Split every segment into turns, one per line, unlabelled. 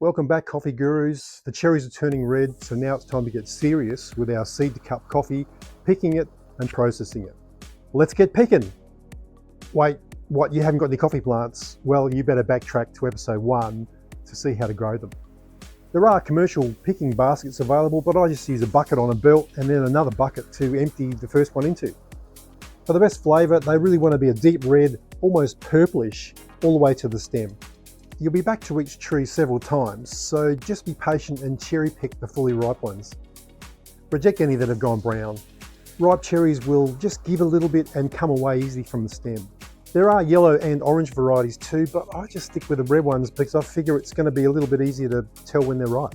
Welcome back, coffee gurus. The cherries are turning red, so now it's time to get serious with our seed to cup coffee, picking it and processing it. Let's get picking. Wait, what, you haven't got any coffee plants? Well, you better backtrack to episode 1 to see how to grow them. There are commercial picking baskets available, but I just use a bucket on a belt and then another bucket to empty the first one into. For the best flavour, they really want to be a deep red, almost purplish, all the way to the stem. You'll be back to each tree several times, so just be patient and cherry pick the fully ripe ones. Reject any that have gone brown. Ripe cherries will just give a little bit and come away easy from the stem. There are yellow and orange varieties too, but I just stick with the red ones because I figure it's going to be a little bit easier to tell when they're ripe.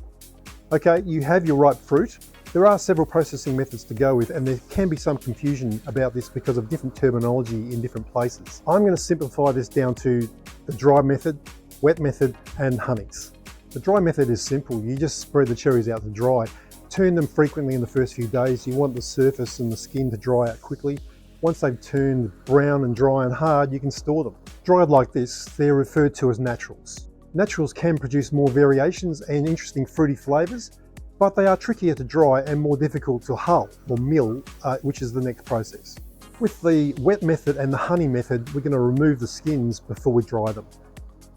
Okay, you have your ripe fruit. There are several processing methods to go with, and there can be some confusion about this because of different terminology in different places. I'm going to simplify this down to the dry method, wet method and honeys. The dry method is simple. You just spread the cherries out to dry. Turn them frequently in the first few days. You want the surface and the skin to dry out quickly. Once they've turned brown and dry and hard, you can store them. Dried like this, they're referred to as naturals. Naturals can produce more variations and interesting fruity flavours, but they are trickier to dry and more difficult to hull or mill, which is the next process. With the wet method and the honey method, we're going to remove the skins before we dry them.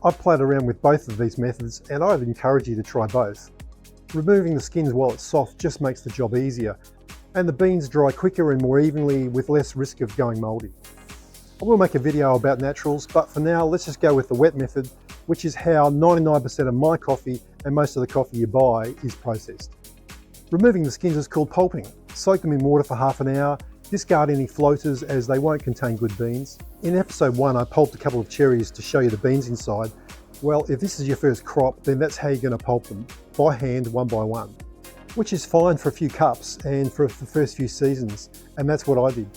I've played around with both of these methods and I'd encourage you to try both. Removing the skins while it's soft just makes the job easier, and the beans dry quicker and more evenly with less risk of going mouldy. I will make a video about naturals, but for now let's just go with the wet method, which is how 99% of my coffee and most of the coffee you buy is processed. Removing the skins is called pulping. Soak them in water for half an hour. Discard any floaters as they won't contain good beans. In episode 1 I pulped a couple of cherries to show you the beans inside. Well, if this is your first crop, then that's how you're going to pulp them, by hand, one by one. Which is fine for a few cups and for the first few seasons, and that's what I did.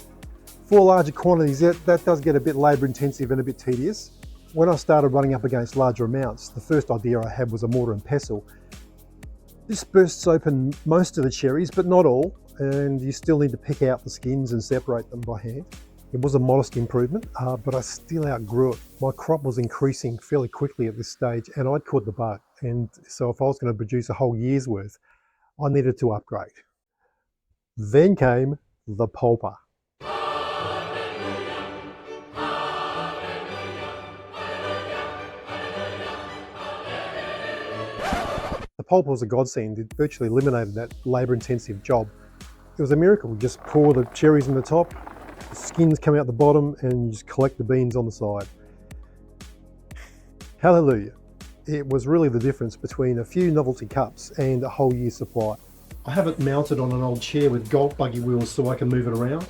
For larger quantities, that does get a bit labour intensive and a bit tedious. When I started running up against larger amounts, the first idea I had was a mortar and pestle. This bursts open most of the cherries, but not all, and you still need to pick out the skins and separate them by hand. It was a modest improvement, but I still outgrew it. My crop was increasing fairly quickly at this stage, and I'd caught the bug, and so if I was going to produce a whole year's worth, I needed to upgrade. Then came the pulper. The pulper was a godsend. It virtually eliminated that labour-intensive job. It was a miracle. You just pour the cherries in the top, the skins come out the bottom, and you just collect the beans on the side. Hallelujah. It was really the difference between a few novelty cups and a whole year's supply. I have it mounted on an old chair with golf buggy wheels so I can move it around.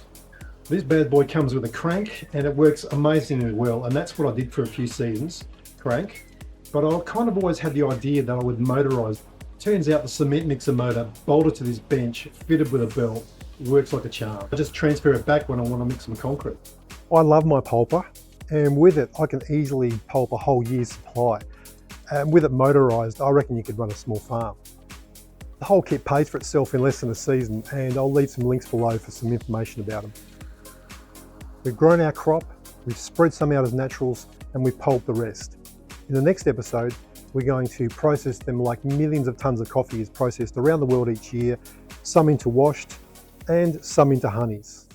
This bad boy comes with a crank and it works amazingly well, and that's what I did for a few seasons, crank. But I kind of always had the idea that I would motorise. Turns out the cement mixer motor bolted to this bench, fitted with a belt, works like a charm. I just transfer it back when I want to mix some concrete. I love my pulper, and with it I can easily pulp a whole year's supply. And with it motorised, I reckon you could run a small farm. The whole kit pays for itself in less than a season, and I'll leave some links below for some information about them. We've grown our crop, we've spread some out as naturals, and we've pulped the rest. In the next episode, we're going to process them like millions of tonnes of coffee is processed around the world each year, some into washed and some into honeys.